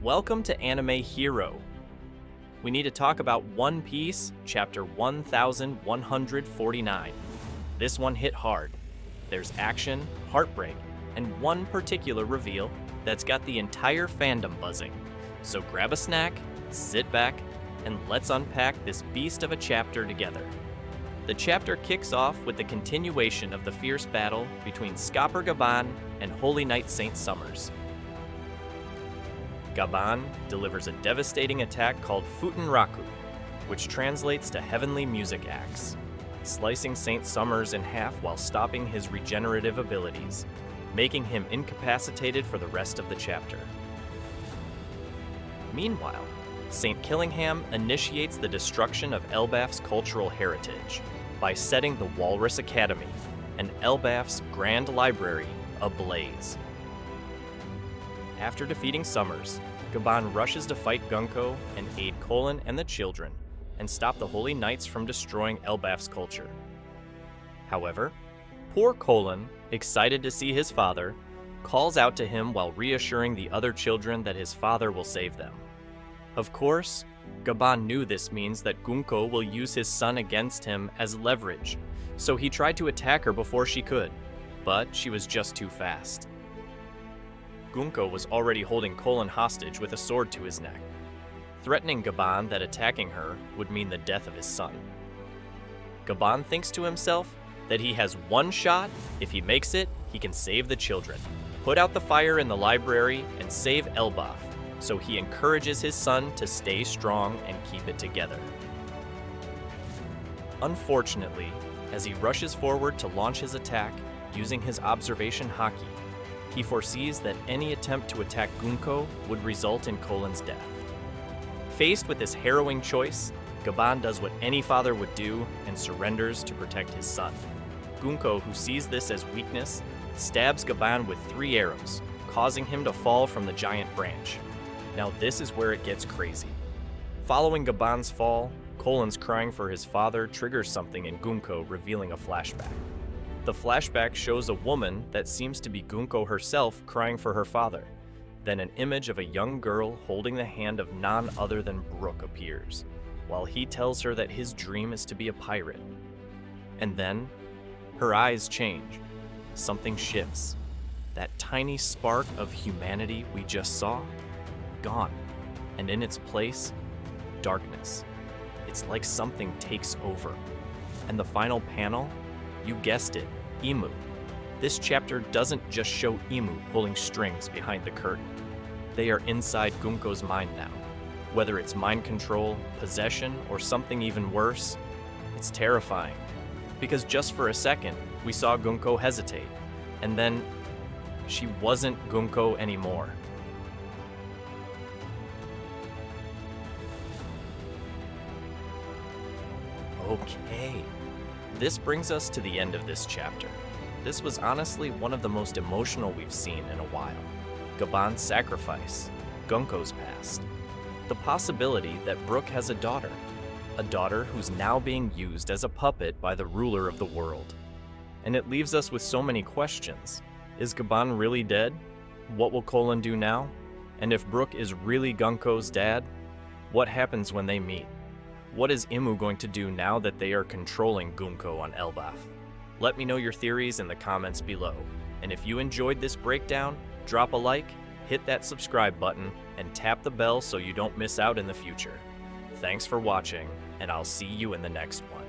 Welcome to Anime Hero. We need to talk about One Piece, chapter 1149. This one hit hard. There's action, heartbreak, and one particular reveal that's got the entire fandom buzzing. So grab a snack, sit back, and let's unpack this beast of a chapter together. The chapter kicks off with the continuation of the fierce battle between Scopper Gaban and Holy Knight Saint Sommers. Gaban delivers a devastating attack called Futenraku, which translates to Heavenly Music Axe, slicing Saint Sommers in half while stopping his regenerative abilities, making him incapacitated for the rest of the chapter. Meanwhile, Saint Killingham initiates the destruction of Elbaph's cultural heritage by setting the Walrus Academy and Elbaph's Grand Library ablaze. After defeating Sommers, Gaban rushes to fight Gunko and aid Colin and the children, and stop the Holy Knights from destroying Elbaph's culture. However, poor Colin, excited to see his father, calls out to him while reassuring the other children that his father will save them. Of course, Gaban knew this means that Gunko will use his son against him as leverage, so he tried to attack her before she could, but she was just too fast. Gunko was already holding Colin hostage with a sword to his neck, threatening Gaban that attacking her would mean the death of his son. Gaban thinks to himself that he has one shot. If he makes it, he can save the children, put out the fire in the library, and save Elbaph, so he encourages his son to stay strong and keep it together. Unfortunately, as he rushes forward to launch his attack using his observation haki, he foresees that any attempt to attack Gunko would result in Colin's death. Faced with this harrowing choice, Gaban does what any father would do and surrenders to protect his son. Gunko, who sees this as weakness, stabs Gaban with 3 arrows, causing him to fall from the giant branch. Now this is where it gets crazy. Following Gaban's fall, Colin's crying for his father triggers something in Gunko, revealing a flashback. The flashback shows a woman that seems to be Gunko herself crying for her father. Then an image of a young girl holding the hand of none other than Brook appears, while he tells her that his dream is to be a pirate. And then, her eyes change. Something shifts. That tiny spark of humanity we just saw, gone. And in its place, darkness. It's like something takes over. And the final panel, you guessed it, Imu. This chapter doesn't just show Imu pulling strings behind the curtain. They are inside Gunko's mind now. Whether it's mind control, possession, or something even worse, it's terrifying. Because just for a second, we saw Gunko hesitate, and then she wasn't Gunko anymore. Okay. This brings us to the end of this chapter. This was honestly one of the most emotional we've seen in a while. Gaban's sacrifice, Gunko's past, the possibility that Brook has a daughter who's now being used as a puppet by the ruler of the world. And it leaves us with so many questions. Is Gaban really dead? What will Colin do now? And if Brook is really Gunko's dad, what happens when they meet? What is Imu going to do now that they are controlling Gunko on Elbaph? Let me know your theories in the comments below. And if you enjoyed this breakdown, drop a like, hit that subscribe button, and tap the bell so you don't miss out in the future. Thanks for watching, and I'll see you in the next one.